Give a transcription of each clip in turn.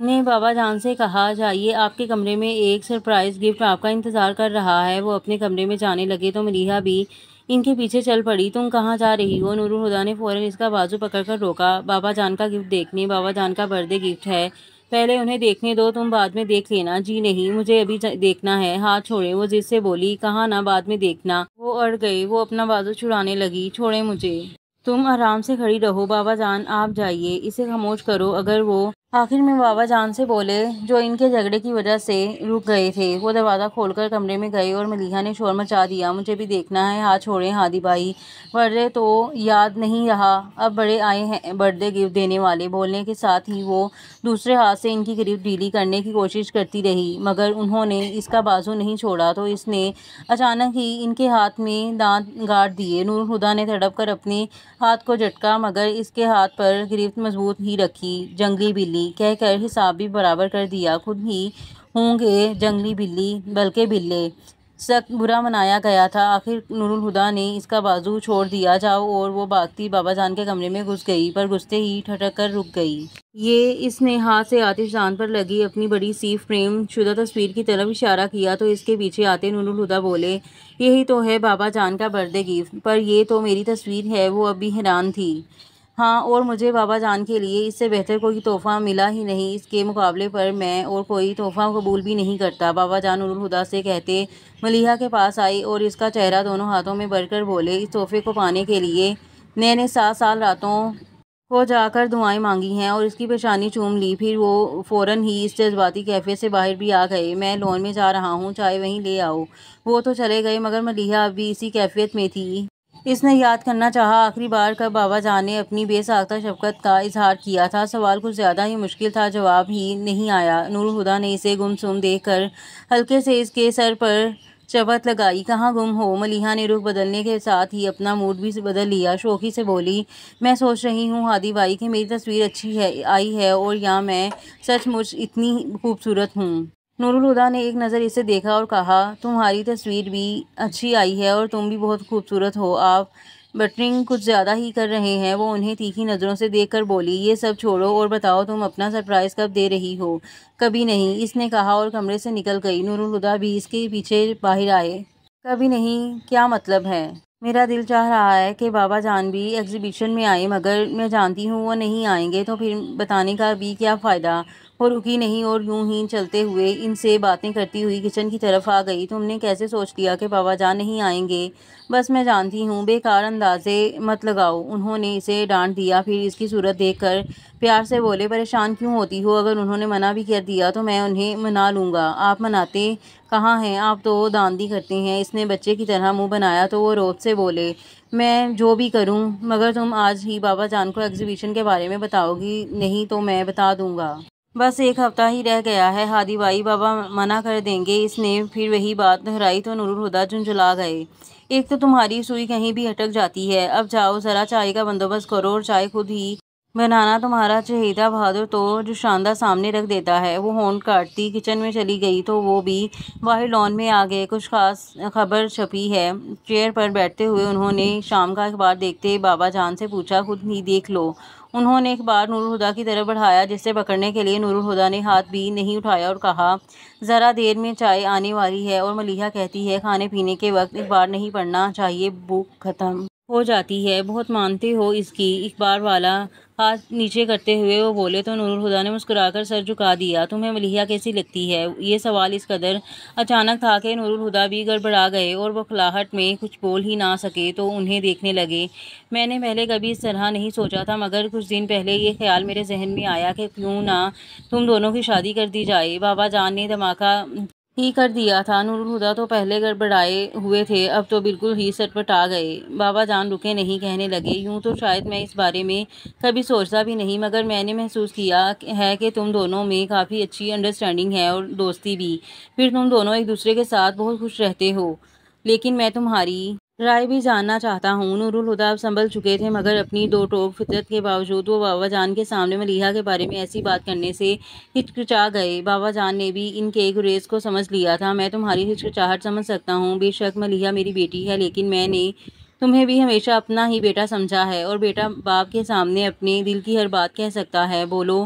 نے بابا جان سے کہا، جائیے، آپ کے کمرے میں ایک سرپرائز گفٹ آپ کا انتظار کر رہا ہے۔ وہ اپنے کمرے میں جانے لگے تو ملیحہ بھی ان کے پیچھے چل پڑی۔ تم کہاں جا رہی ہو؟ نور الہدیٰ نے فوراً اس کا بازو پکڑ کر روکا۔ بابا جان کا گفٹ دیکھنے، بابا جان کا برتھ ڈے گفٹ ہے، پہلے انہیں دیکھنے دو، تم بعد میں دیکھ لینا۔ جی نہیں، مجھے ابھی دیکھنا ہے، ہاتھ چھوڑیں، وہ ضد سے بولی۔ کہا نا بعد میں دیکھنا۔ وہ اڑ گئی، وہ اپنا بازو چھڑانے لگی۔ چھوڑیں مجھے، تم آرام سے کھڑی رہو۔ بابا جان آپ جائیے، اسے خاموش کرو۔ اگر وہ آخر میں بابا جان سے بولے، جو ان کے جھگڑے کی وجہ سے رک گئے تھے۔ وہ دروازہ کھول کر کمرے میں گئے اور ملیحہ نے شور مچا دیا، مجھے بھی دیکھنا ہے، ہاتھ چھوڑیں ہادی بھائی۔ برتھ ڈے تو یاد نہیں رہا، اب بڑے آئے ہیں برتھ ڈے گفٹ دینے والے۔ بولنے کے ساتھ ہی وہ دوسرے ہاتھ سے ان کی گرفت ڈھیلی کرنے کی کوشش کرتی رہی، مگر انہوں نے اس کا بازو نہیں چھوڑا تو اس نے اچانک ہی ان کے ہاتھ میں دانت گاڑ دیے۔ نور الہدیٰ نے تڑپ کر اپنے ہاتھ کو جھٹکا، مگر اس کے ہاتھ پر گرفت مضبوط ہی رکھی۔ جنگلی بلی کہہ کر حساب بھی برابر کر دیا، خود ہی ہوں گے جنگلی بلی، بلکہ بلے۔ سخت برا منایا گیا تھا۔ آخر نور الہدیٰ نے اس کا بازو چھوڑ دیا، جاؤ، اور وہ بھاگتی بابا جان کے کمرے میں گھس گئی، پر گھستے ہی ٹھٹک کر رک گئی۔ اس نے ہاتھ سے آتش دان پر لگی اپنی بڑی سی فریم شدہ تصویر کی طرف اشارہ کیا تو اس کے پیچھے آتے نور الہدیٰ بولے، یہی تو ہے بابا جان کا برتھ ڈے گفٹ، پر یہ تو میری تصویر ہے۔ وہ اب بھی حیران تھی۔ ہاں، اور مجھے بابا جان کے لیے اس سے بہتر کوئی تحفہ ملا ہی نہیں، اس کے مقابلے پر میں اور کوئی تحفہ قبول بھی نہیں کرتا۔ بابا جان نور الہدیٰ سے کہتے ملیحہ کے پاس آئی اور اس کا چہرہ دونوں ہاتھوں میں بھر کر بولے، اس تحفے کو پانے کے لیے میں نے 7 سال راتوں کو جا کر دعائیں مانگی ہیں، اور اس کی پیشانی چوم لی۔ پھر وہ فوراً ہی اس جذباتی کیفیت سے باہر بھی آ گئے۔ میں لون میں جا رہا ہوں، چائے وہیں لے آؤ۔ وہ تو چلے گئے، مگر ملیحہ اب بھی اسی کیفیت میں تھی۔ اس نے یاد کرنا چاہا آخری بار کب بابا جان نے اپنی بے ساختہ شفقت کا اظہار کیا تھا۔ سوال کچھ زیادہ ہی مشکل تھا، جواب ہی نہیں آیا۔ نور الہدیٰ نے اسے گم سم دیکھ کر ہلکے سے اس کے سر پر چپت لگائی۔ کہاں گم ہو؟ ملیحہ نے رخ بدلنے کے ساتھ ہی اپنا موڈ بھی بدل لیا، شوخی سے بولی، میں سوچ رہی ہوں ہادی بھائی کہ میری تصویر اچھی آئی ہے، اور یا میں سچ مچ اتنی خوبصورت ہوں۔ نور الہدیٰ نے ایک نظر اسے دیکھا اور کہا، تمہاری تصویر بھی اچھی آئی ہے اور تم بھی بہت خوبصورت ہو۔ آپ بٹرنگ کچھ زیادہ ہی کر رہے ہیں۔ وہ انہیں تیکھی نظروں سے دیکھ کر بولی، یہ سب چھوڑو اور بتاؤ تم اپنا سرپرائز کب دے رہی ہو؟ کبھی نہیں، اس نے کہا اور کمرے سے نکل گئی۔ نور الہدیٰ بھی اس کے پیچھے باہر آئے۔ کبھی نہیں کیا مطلب ہے؟ میرا دل چاہ رہا ہے کہ بابا جان بھی ایگزیبیشن میں آئیں، مگر میں جانتی ہوں وہ نہیں آئیں گے، تو پھر بتانے کا بھی کیا فائدہ؟ وہ رکی نہیں اور یوں ہی چلتے ہوئے ان سے باتیں کرتی ہوئی کچن کی طرف آ گئی۔ تم نے کیسے سوچ لیا کہ بابا جان نہیں آئیں گے؟ بس میں جانتی ہوں، بیکار اندازے مت لگاؤ، انہوں نے اسے ڈانٹ دیا۔ پھر اس کی صورت دیکھ کر پیار سے بولے، پریشان کیوں ہوتی ہو؟ اگر انہوں نے منع بھی کر دیا تو میں انہیں منا لوں گا۔ آپ مناتے کہاں ہیں؟ آپ تو داندی کرتے ہیں۔ اس نے بچے کی طرح منہ بنایا تو وہ روب سے بولے، میں جو بھی کروں، مگر تم آج ہی بابا جان کو ایگزیبیشن کے بارے میں بتاؤ گی، نہیں تو میں بتا دوں گا۔ بس 1 ہفتہ ہی رہ گیا ہے ہادی بھائی، بابا منع کر دیں گے۔ اس نے پھر وہی بات دہرائی تو نور الہدیٰ جھنجھلا گئے۔ ایک تو تمہاری سوئی کہیں بھی اٹک جاتی ہے۔ اب جاؤ، ذرا چائے کا بندوبست کرو، اور چائے خود ہی بنانا۔ تمہارا چہیتا بہادر تو جوشاندہ سامنے رکھ دیتا ہے۔ وہ ہونٹ کاٹتی کچن میں چلی گئی تو وہ بھی باہر لان میں آ گئے۔ کچھ خاص خبر چھپی ہے؟ چیئر پر بیٹھتے ہوئے انہوں نے شام کا اخبار دیکھتے بابا جان سے پوچھا، خود ہی دیکھ لو۔ انہوں نے اخبار نور الہدیٰ کی طرف بڑھایا، جسے پکڑنے کے لیے نور الہدیٰ نے ہاتھ بھی نہیں اٹھایا، اور کہا، ذرا دیر میں چائے آنے والی ہے، اور ملیحہ کہتی ہے کھانے پینے کے وقت اخبار نہیں پڑھنا چاہیے، بھوک ختم ہو جاتی ہے۔ بہت مانتے ہو اس کی؟ اخبار والا ہاتھ نیچے کرتے ہوئے وہ بولے تو نور الہدیٰ نے مسکرا کر سر جھکا دیا۔ تمہیں ملیحہ کیسی لگتی ہے؟ یہ سوال اس قدر اچانک تھا کہ نور الہدیٰ بھی گڑبڑا گئے، اور بخلاہٹ میں کچھ بول ہی نہ سکے تو انہیں دیکھنے لگے۔ میں نے پہلے کبھی اس طرح نہیں سوچا تھا، مگر کچھ دن پہلے یہ خیال میرے ذہن میں آیا کہ کیوں نہ تم دونوں کی شادی کر دی جائے۔ بابا جان نے دھماکہ ہی کر دیا تھا۔ نور الہدیٰ تو پہلے گڑبڑائے ہوئے تھے، اب تو بالکل ہی سٹپٹا گئے۔ بابا جان رکے نہیں، کہنے لگے، یوں تو شاید میں اس بارے میں کبھی سوچتا بھی نہیں، مگر میں نے محسوس کیا ہے کہ تم دونوں میں کافی اچھی انڈرسٹینڈنگ ہے اور دوستی بھی۔ پھر تم دونوں ایک دوسرے کے ساتھ بہت خوش رہتے ہو، لیکن میں تمہاری رائے بھی جاننا چاہتا ہوں۔ نور الہدیٰ اب سنبھل چکے تھے، مگر اپنی دو ٹوک فطرت کے باوجود وہ بابا جان کے سامنے ملیحہ کے بارے میں ایسی بات کرنے سے ہچکچا گئے۔ بابا جان نے بھی ان کے گریز کو سمجھ لیا تھا۔ میں تمہاری ہچکچاہٹ سمجھ سکتا ہوں، بے شک ملیحہ میری بیٹی ہے، لیکن میں نے تمہیں بھی ہمیشہ اپنا ہی بیٹا سمجھا ہے، اور بیٹا باپ کے سامنے اپنے دل کی ہر بات کہہ سکتا ہے۔ بولو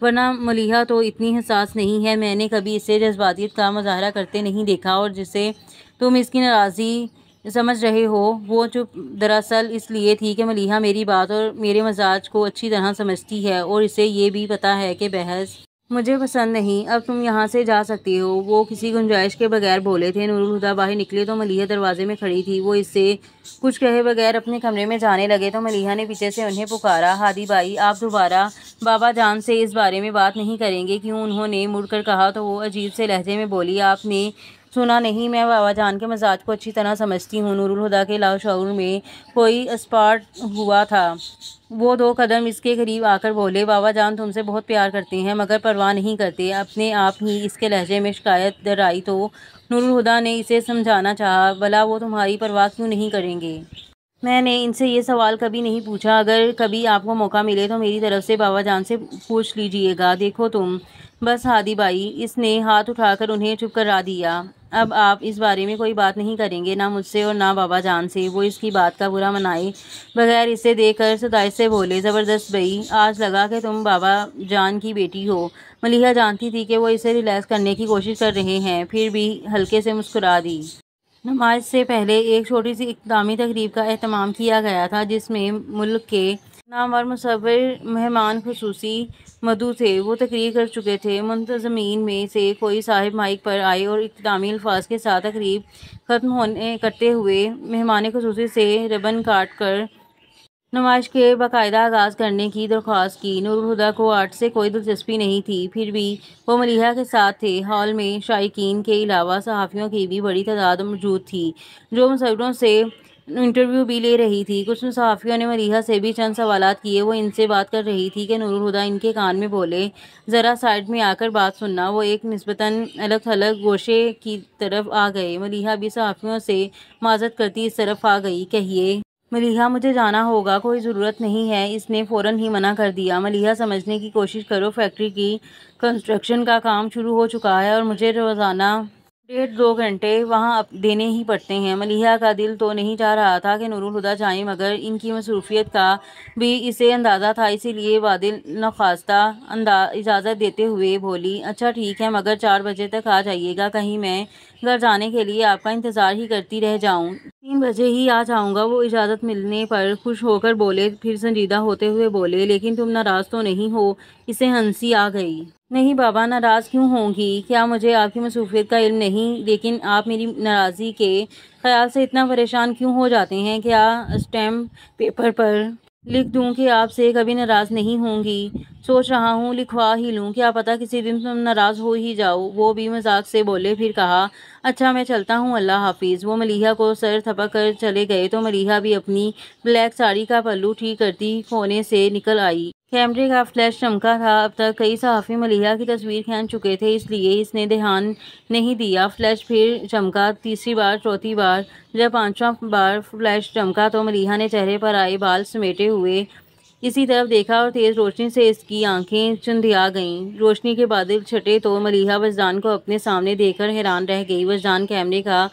ورنہ ملیحہ تو اتنی حساس نہیں ہے، میں نے کبھی اسے جذباتیت کا مظاہرہ کرتے نہیں دیکھا، اور جسے تم اس کی ناراضی سمجھ رہے ہو وہ چپ دراصل اس لیے تھی کہ ملیحہ میری بات اور میرے مزاج کو اچھی طرح سمجھتی ہے اور اسے یہ بھی پتہ ہے کہ بحث مجھے پسند نہیں۔ اب تم یہاں سے جا سکتی ہو۔ وہ کسی گنجائش کے بغیر بولے تھے۔ نور الہدیٰ باہر نکلے تو ملیحہ دروازے میں کھڑی تھی۔ وہ اس سے کچھ کہے بغیر اپنے کمرے میں جانے لگے تو ملیحہ نے پیچھے سے انہیں پکارا، ہادی بھائی، آپ دوبارہ بابا جان سے اس بارے میں بات نہیں کریں گے کیوں؟ انہوں نے مڑ کر کہا تو وہ عجیب سے لہجے میں بولی، آپ نے سنا نہیں، میں بابا جان کے مزاج کو اچھی طرح سمجھتی ہوں۔ نور الہدیٰ کے لاشعور میں کوئی اسپاٹ ہوا تھا۔ وہ 2 قدم اس کے قریب آ کر بولے، بابا جان تم سے بہت پیار کرتے ہیں مگر پرواہ نہیں کرتے۔ اپنے آپ ہی اس کے لہجے میں شکایت در آئی تو نور الہدیٰ نے اسے سمجھانا چاہا، بھلا وہ تمہاری پرواہ کیوں نہیں کریں گے؟ میں نے ان سے یہ سوال کبھی نہیں پوچھا۔ اگر کبھی آپ کو موقع ملے تو میری طرف سے بابا جان سے پوچھ لیجیے گا۔ دیکھو تم بس ہادی بھائی، اس نے ہاتھ اٹھا کر انہیں چپ کرا دیا، اب آپ اس بارے میں کوئی بات نہیں کریں گے، نہ مجھ سے اور نہ بابا جان سے۔ وہ اس کی بات کا برا منائے بغیر اسے دیکھ کر ستائش سے بولے، زبردست بھئی، آج لگا کہ تم بابا جان کی بیٹی ہو۔ ملیحہ جانتی تھی کہ وہ اسے ریلیکس کرنے کی کوشش کر رہے ہیں، پھر بھی ہلکے سے مسکرا دی۔ نماز سے پہلے ایک چھوٹی سی اختتامی تقریب کا اہتمام کیا گیا تھا جس میں ملک کے نامور مصور مہمان خصوصی مدعو تھے۔ وہ تقریر کر چکے تھے۔ منتظمین میں سے کوئی صاحب مائک پر آئے اور اختتامی الفاظ کے ساتھ تقریب ختم کرتے ہوئے مہمان خصوصی سے ربن کاٹ کر نمائش کے باقاعدہ آغاز کرنے کی درخواست کی۔ نور الہدیٰ کو آرٹ سے کوئی دلچسپی نہیں تھی، پھر بھی وہ ملیحہ کے ساتھ تھے۔ ہال میں شائقین کے علاوہ صحافیوں کی بھی بڑی تعداد موجود تھی جو مصوروں سے انٹرویو بھی لے رہی تھی۔ کچھ صحافیوں نے ملیحہ سے بھی چند سوالات کیے۔ وہ ان سے بات کر رہی تھی کہ نور الہدیٰ ان کے کان میں بولے، ذرا سائیڈ میں آ کر بات سننا۔ وہ ایک نسبتاً الگ تھلگ گوشے کی طرف آ گئے۔ ملیحہ بھی صحافیوں سے معذرت کرتی اس طرف آ گئی۔ کہیے ملیحہ، مجھے جانا ہوگا۔ کوئی ضرورت نہیں ہے، اس نے فوراً ہی منع کر دیا۔ ملیحہ، سمجھنے کی کوشش کرو، فیکٹری کی کنسٹرکشن کا کام شروع ہو چکا ہے اور مجھے روزانہ 1.5-2 گھنٹے وہاں دینے ہی پڑتے ہیں۔ ملیحہ کا دل تو نہیں چاہ رہا تھا کہ نور الہدیٰ جائیں مگر ان کی مصروفیت کا بھی اسے اندازہ تھا، اسی لیے بادل نخواستہ اجازت دیتے ہوئے بولی، اچھا ٹھیک ہے مگر 4 بجے تک آ جائیے گا، کہیں میں گھر جانے کے لیے آپ کا انتظار ہی کرتی رہ جاؤں۔ 3 بجے ہی آ جاؤں گا۔ وہ اجازت ملنے پر خوش ہو کر بولے، پھر سنجیدہ ہوتے ہوئے بولے، لیکن تم ناراض تو نہیں ہو؟ اسے ہنسی آ گئی۔ نہیں بابا، ناراض کیوں ہوں گی؟ کیا مجھے آپ کی مصروفیت کا علم نہیں؟ لیکن آپ میری ناراضی کے خیال سے اتنا پریشان کیوں ہو جاتے ہیں؟ کیا اسٹیمپ پیپر پر لکھ دوں کہ آپ سے کبھی ناراض نہیں ہوں گی؟ سوچ رہا ہوں لکھوا ہی لوں، کیا پتہ کسی دن تم ناراض ہو ہی جاؤ۔ وہ بھی مذاق سے بولے، پھر کہا، اچھا میں چلتا ہوں، اللہ حافظ۔ وہ ملیحہ کو سر تھپک کر چلے گئے تو ملیحہ بھی اپنی بلیک ساڑی کا پلو ٹھیک کرتی کونے سے نکل آئی۔ کیمرے کا فلیش چمکا تھا۔ اب تک کئی صحافی ملیحہ کی تصویر کھینچ چکے تھے، اس لیے اس نے دھیان نہیں دیا۔ فلیش پھر چمکا، تیسری بار، چوتھی بار۔ جب 5واں بار فلیش چمکا تو ملیحہ نے چہرے پر آئے بال سمیٹے ہوئے اسی طرف دیکھا اور تیز روشنی سے اس کی آنکھیں چندھیا گئیں۔ روشنی کے بادل چھٹے تو ملیحہ وجدان کو اپنے سامنے دیکھ کر حیران رہ گئی۔ وجدان کیمرے کا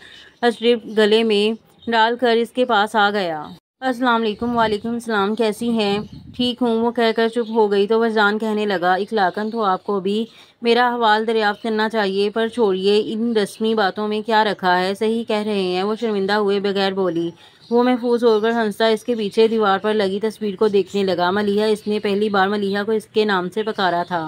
اسٹرپ گلے میں ڈال کر اس کے پاس آ گیا۔ السلام علیکم۔ وعلیکم السلام، کیسی ہیں؟ ٹھیک ہوں، وہ کہہ کر چپ ہو گئی تو وجدان کہنے لگا، اخلاقاً تو آپ کو بھی میرا احوال دریافت کرنا چاہیے، پر چھوڑیے، ان رسمی باتوں میں کیا رکھا ہے، صحیح کہہ رہے ہیں۔ وہ شرمندہ ہوئے بغیر بولی۔ وہ محفوظ ہو کر ہنستا اس کے پیچھے دیوار پر لگی تصویر کو دیکھنے لگا۔ ملیحہ، اس نے پہلی بار ملیحہ کو اس کے نام سے پکارا تھا۔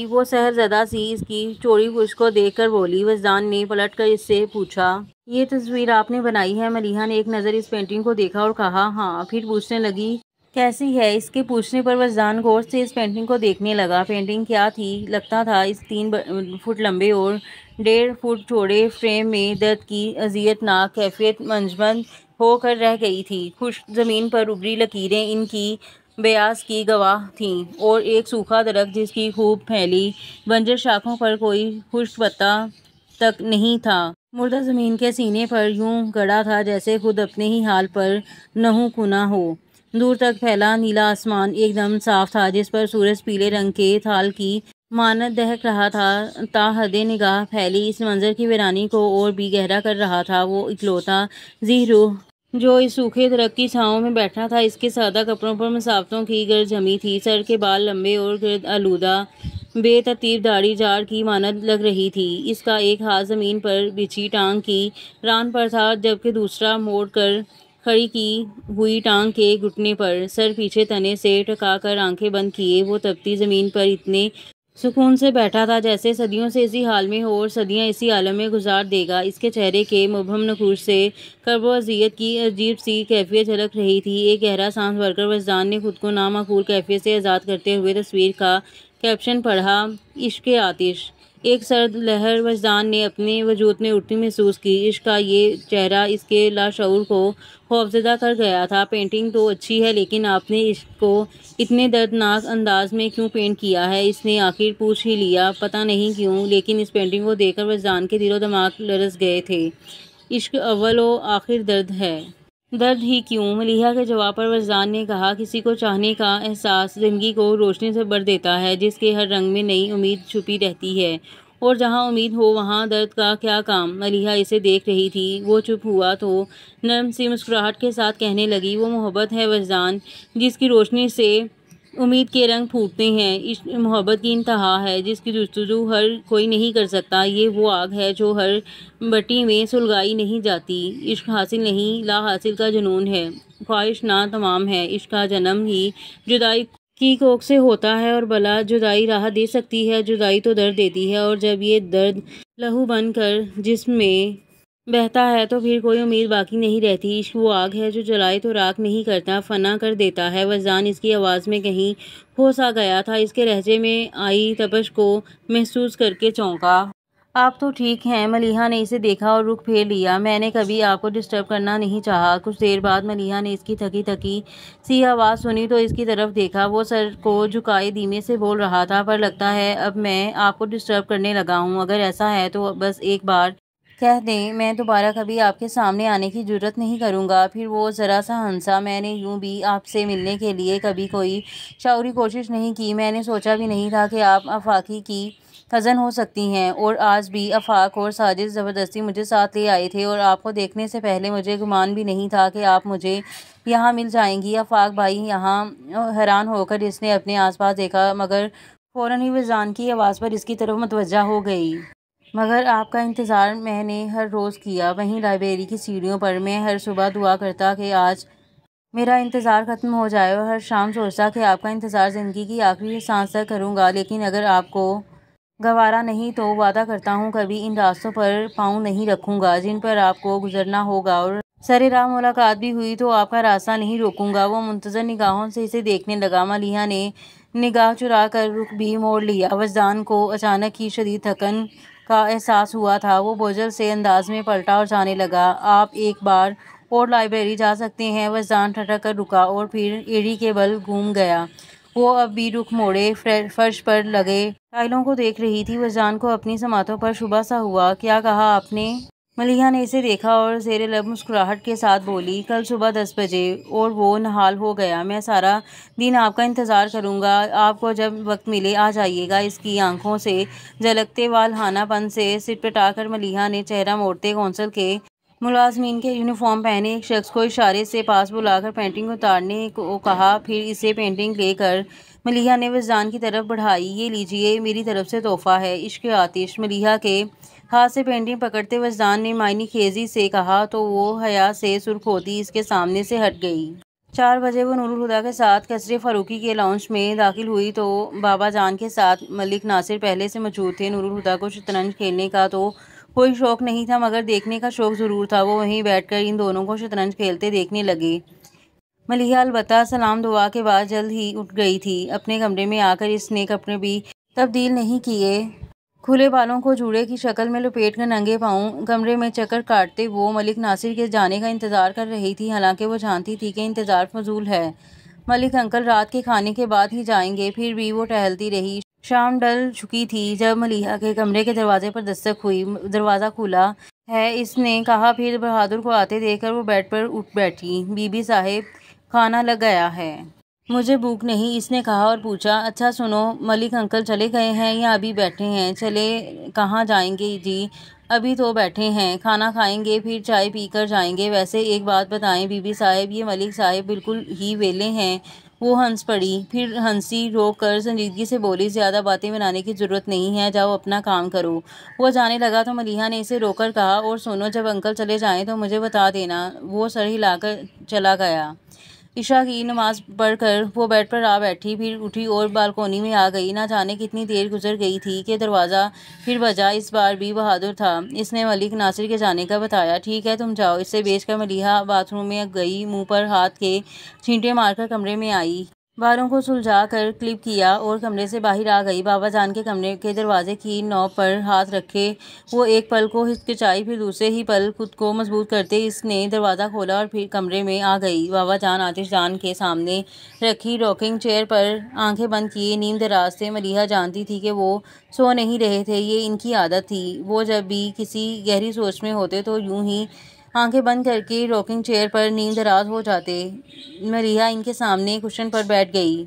وہ سحر زدہ سی اس کی چوڑی پشت کو دیکھ کر بولی۔ وجدان نے پلٹ کر اس سے پوچھا، یہ تصویر آپ نے بنائی ہے؟ ملیحہ نے ایک نظر اس پینٹنگ کو دیکھا اور کہا، ہاں۔ پھر پوچھنے لگی، کیسی ہے؟ اس کے پوچھنے پر وجدان غور سے اس پینٹنگ کو دیکھنے لگا۔ پینٹنگ کیا تھی؟ لگتا تھا اس 3 فٹ لمبے اور 1.5 فٹ چوڑے فریم میں درد کی اذیت ناک کیفیت منجمد ہو کر رہ گئی تھی۔ خشک زمین پر ابری لکیریں ان کی بیاض کی گواہ تھیں اور ایک سوکھا درخت جس کی خوب پھیلی بنجر شاخوں پر کوئی خشک پتا تک نہیں تھا، مردہ زمین کے سینے پر یوں گڑا تھا جیسے خود اپنے ہی حال پر نہو کناں ہو۔ دور تک پھیلا نیلا آسمان ایک دم صاف تھا جس پر سورج پیلے رنگ کے تھال کی مانند دہک رہا تھا۔ تا حد نگاہ پھیلی اس منظر کی ویرانی کو اور بھی گہرا کر رہا تھا وہ اکلوتا ذی روح جو اس سوکھے درخت کی چھاؤں میں بیٹھا تھا۔ اس کے سادہ کپڑوں پر مسافت کی گرد جمی تھی، سر کے بال لمبے اور گرد آلودہ بے ترتیب داڑھی جاڑ کی مانند لگ رہی تھی۔ اس کا ایک ہاتھ زمین پر بچھی ٹانگ کی ران پر تھا، جبکہ دوسرا موڑ کر کھڑی کی ہوئی ٹانگ کے گھٹنے پر، سر پیچھے تنے سے ٹکا کر آنکھیں بند کیے، وہ تپتی زمین پر اتنے سکون سے بیٹھا تھا جیسے صدیوں سے اسی حال میں ہو اور صدیاں اسی عالم میں گزار دے گا۔ اس کے چہرے کے مبہم نقوش سے کرب و اذیت کی عجیب سی کیفیت جھلک رہی تھی۔ ایک گہرا سانس بھر کر وجدان نے خود کو نامعقول کیفیت سے آزاد کرتے ہوئے تصویر کا کیپشن پڑھا: عشق آتش۔ ایک سرد لہر وجدان نے اپنے وجود میں اٹھتی محسوس کی۔ عشق کا یہ چہرہ اس کے لاشعور کو خوفزدہ کر گیا تھا۔ پینٹنگ تو اچھی ہے، لیکن آپ نے عشق کو اتنے دردناک انداز میں کیوں پینٹ کیا ہے؟ اس نے آخر پوچھ ہی لیا۔ پتہ نہیں کیوں، لیکن اس پینٹنگ کو دیکھ کر وجدان کے دل و دماغ لرز گئے تھے۔ عشق اول و آخر درد ہے۔ درد ہی کیوں؟ ملیحہ کے جواب پر وجدان نے کہا، کسی کو چاہنے کا احساس زندگی کو روشنی سے بھر دیتا ہے، جس کے ہر رنگ میں نئی امید چھپی رہتی ہے، اور جہاں امید ہو وہاں درد کا کیا کام؟ ملیحہ اسے دیکھ رہی تھی۔ وہ چپ ہوا تو نرم سی مسکراہٹ کے ساتھ کہنے لگی، وہ محبت ہے وجدان، جس کی روشنی سے امید کے رنگ پھوٹتے ہیں۔ عشق محبت کی انتہا ہے، جس کی جستجو ہر کوئی نہیں کر سکتا۔ یہ وہ آگ ہے جو ہر بٹی میں سلگائی نہیں جاتی۔ عشق حاصل نہیں، لا حاصل کا جنون ہے، خواہش نا تمام ہے۔ عشق کا جنم ہی جدائی کی کوکھ سے ہوتا ہے، اور بھلا جدائی راحت دے سکتی ہے؟ جدائی تو درد دیتی ہے، اور جب یہ درد لہو بن کر جسم میں بہتا ہے تو پھر کوئی امید باقی نہیں رہتی۔ عشق وہ آگ ہے جو جلائے تو راکھ نہیں کرتا، فنا کر دیتا ہے۔ وجدان اس کی آواز میں کہیں کھو سا گیا تھا۔ اس کے لہجے میں آئی تپش کو محسوس کر کے چونکا۔ آپ تو ٹھیک ہیں؟ ملیحہ نے اسے دیکھا اور رخ پھیر لیا۔ میں نے کبھی آپ کو ڈسٹرب کرنا نہیں چاہا۔ کچھ دیر بعد ملیحہ نے اس کی تھکی تھکی سی آواز سنی تو اس کی طرف دیکھا۔ وہ سر کو جھکائے دھیمے سے بول رہا تھا، پر لگتا ہے اب میں آپ کو ڈسٹرب کرنے لگا ہوں۔ اگر ایسا ہے تو بس ایک بار کہہ دیں، میں دوبارہ کبھی آپ کے سامنے آنے کی جرات نہیں کروں گا۔ پھر وہ ذرا سا ہنسا۔ میں نے یوں بھی آپ سے ملنے کے لیے کبھی کوئی شعوری کوشش نہیں کی۔ میں نے سوچا بھی نہیں تھا کہ آپ آفاقی کی کزن ہو سکتی ہیں، اور آج بھی آفاق اور ساجد زبردستی مجھے ساتھ لے آئے تھے، اور آپ کو دیکھنے سے پہلے مجھے گمان بھی نہیں تھا کہ آپ مجھے یہاں مل جائیں گی۔ آفاق بھائی یہاں؟ حیران ہو کر اس نے اپنے آس پاس دیکھا، مگر فوراً ہی وجدان کی آواز پر اس کی طرف متوجہ ہو گئی۔ مگر آپ کا انتظار میں نے ہر روز کیا، وہیں لائبریری کی سیڑھیوں پر۔ میں ہر صبح دعا کرتا کہ آج میرا انتظار ختم ہو جائے، اور ہر شام سوچتا کہ آپ کا انتظار زندگی کی آخری سانس تک کروں گا۔ لیکن اگر آپ کو گوارا نہیں تو وعدہ کرتا ہوں کبھی ان راستوں پر پاؤں نہیں رکھوں گا جن پر آپ کو گزرنا ہوگا، اور سر راہ ملاقات بھی ہوئی تو آپ کا راستہ نہیں روکوں گا۔ وہ منتظر نگاہوں سے اسے دیکھنے لگا۔ ملیحہ نے نگاہ چرا کر رخ بھی موڑ لیا۔ وجدان کو اچانک ہی شدید تھکن کا احساس ہوا تھا۔ وہ بوجھل سے انداز میں پلٹا اور جانے لگا۔ آپ ایک بار اور لائبریری جا سکتے ہیں؟ وجدان ٹھٹک کر رکا اور پھر ایڑی کے بل گھوم گیا۔ وہ اب بھی رخ موڑے فرش پر لگے ٹائلوں کو دیکھ رہی تھی۔ وجدان کو اپنی سماعتوں پر شبہ سا ہوا۔ کیا کہا آپ نے؟ ملیحہ نے اسے دیکھا اور زیر لب مسکراہٹ کے ساتھ بولی، کل صبح 10 بجے۔ اور وہ نہال ہو گیا۔ میں سارا دن آپ کا انتظار کروں گا، آپ کو جب وقت ملے آ جائیے گا۔ اس کی آنکھوں سے جھلکتے والہانہ پن سے سٹپٹا کر ملیحہ نے چہرہ موڑتے کونسل کے ملازمین کے یونیفارم پہنے ایک شخص کو اشارے سے پاس بلا کر پینٹنگ اتارنے کو کہا۔ پھر اسے پینٹنگ لے کر ملیحہ نے وجدان کی طرف بڑھائی۔ یہ لیجیے، میری طرف سے تحفہ ہے، عشق آتش۔ ملیحہ کے ہاتھ سے پینٹنگ پکڑتے وجدان نے معنی خیزی سے کہا تو وہ حیا سے سرخ ہوتی اس کے سامنے سے ہٹ گئی۔ 4 بجے وہ نور الہدیٰ کے ساتھ قصر فاروقی کے لاؤنج میں داخل ہوئی تو بابا جان کے ساتھ ملک ناصر پہلے سے موجود تھے۔ نور الہدیٰ کو شطرنج کھیلنے کا تو کوئی شوق نہیں تھا، مگر دیکھنے کا شوق ضرور تھا۔ وہ وہیں بیٹھ کر ان دونوں کو شطرنج کھیلتے دیکھنے لگے۔ ملیحہ البتہ سلام دعا کے بعد جلد ہی اٹھ گئی تھی۔ اپنے کمرے میں آ کر اس نے کپڑے بھی تبدیل نہیں کیے۔ کھلے بالوں کو جوڑے کی شکل میں لپیٹ کر ننگے پاؤں کمرے میں چکر کاٹتے وہ ملک ناصر کے جانے کا انتظار کر رہی تھی، حالانکہ وہ جانتی تھی کہ انتظار فضول ہے۔ ملک انکل رات کے کھانے کے بعد ہی جائیں گے۔ پھر بھی وہ ٹہلتی رہی۔ شام ڈھل چکی تھی جب ملیحہ کے کمرے کے دروازے پر دستک ہوئی۔ دروازہ کھلا ہے، اس نے کہا۔ پھر بہادر کو آتے دیکھ کر وہ بیڈ پر اٹھ بیٹھی۔ بی بی صاحب، کھانا لگ گیا ہے۔ مجھے بھوک نہیں، اس نے کہا اور پوچھا، اچھا سنو، ملک انکل چلے گئے ہیں یا ابھی بیٹھے ہیں؟ چلے کہاں جائیں گے جی، ابھی تو بیٹھے ہیں، کھانا کھائیں گے پھر چائے پی کر جائیں گے۔ ویسے ایک بات بتائیں بی بی صاحب، یہ ملک صاحب بالکل ہی ویلے ہیں، وہ ہنس پڑی، پھر ہنسی روک کر سنجیدگی سے بولی، زیادہ باتیں بنانے کی ضرورت نہیں ہے، جاؤ اپنا کام کرو۔ وہ جانے لگا تو ملیحہ نے اسے روک کر کہا، اور سنو، جب انکل چلے جائیں تو مجھے بتا دینا۔ وہ سر ہلا کر چلا گیا۔ عشاء کی نماز پڑھ کر وہ بیڈ پر آ بیٹھی، پھر اٹھی اور بالکونی میں آ گئی۔ نہ جانے کتنی دیر گزر گئی تھی کہ دروازہ پھر بجا۔ اس بار بھی بہادر تھا، اس نے ملک ناصر کے جانے کا بتایا۔ ٹھیک ہے، تم جاؤ۔ اسے بھیج کر ملیحہ باتھ روم میں گئی، منہ پر ہاتھ کے چھینٹے مار کر کمرے میں آئی۔ بالوں کو سلجھا کر کلپ کیا اور کمرے سے باہر آ گئی۔ بابا جان کے کمرے کے دروازے کی نوک پر ہاتھ رکھے وہ ایک پل کو ہچکچائی، پھر دوسرے ہی پل خود کو مضبوط کرتے اس نے دروازہ کھولا اور پھر کمرے میں آ گئی۔ بابا جان آتش جان کے سامنے رکھی روکنگ چیئر پر آنکھیں بند کیے نیم دراز تھے۔ ملیحہ جانتی تھی کہ وہ سو نہیں رہے تھے، یہ ان کی عادت تھی۔ وہ جب بھی کسی گہری سوچ میں ہوتے تو یوں ہی آنکھیں بند کر کے روکنگ چیئر پر نیم دراز ہو جاتے۔ ملیحہ ان کے سامنے کشن پر بیٹھ گئی۔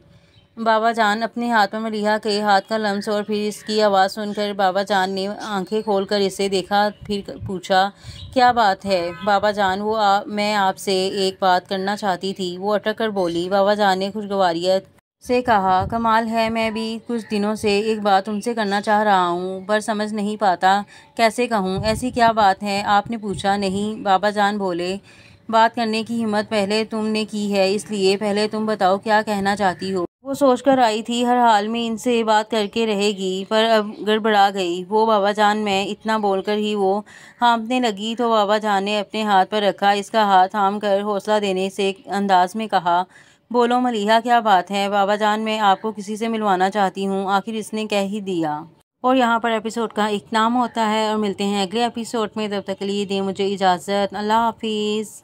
بابا جان اپنے ہاتھ پر ملیحہ کے ہاتھ کا لمس اور پھر اس کی آواز سن کر بابا جان نے آنکھیں کھول کر اسے دیکھا، پھر پوچھا، کیا بات ہے بابا جان؟ میں آپ سے ایک بات کرنا چاہتی تھی، وہ اٹک کر بولی۔ بابا جان نے خوشگواریت سے کہا، کمال ہے، میں بھی کچھ دنوں سے ایک بات تم سے کرنا چاہ رہا ہوں، پر سمجھ نہیں پاتا کیسے کہوں۔ ایسی کیا بات ہے؟ آپ نے پوچھا۔ نہیں، بابا جان بولے، بات کرنے کی ہمت پہلے تم نے کی ہے، اس لیے پہلے تم بتاؤ کیا کہنا چاہتی ہو۔ وہ سوچ کر آئی تھی ہر حال میں ان سے بات کر کے رہے گی، پر اب گڑبڑا گئی وہ۔ بابا جان، میں اتنا بول کر ہی وہ ہانپنے لگی تو بابا جان نے اپنے ہاتھ پر رکھا اس کا ہاتھ تھام کر حوصلہ دینے سے انداز میں کہا، بولو ملیحہ، کیا بات ہے؟ بابا جان، میں آپ کو کسی سے ملوانا چاہتی ہوں، آخر اس نے کہہ ہی دیا۔ اور یہاں پر ایپیسوڈ کا اختتام ہوتا ہے اور ملتے ہیں اگلے ایپیسوڈ میں، تب تک کے لیے دیں مجھے اجازت، اللہ حافظ۔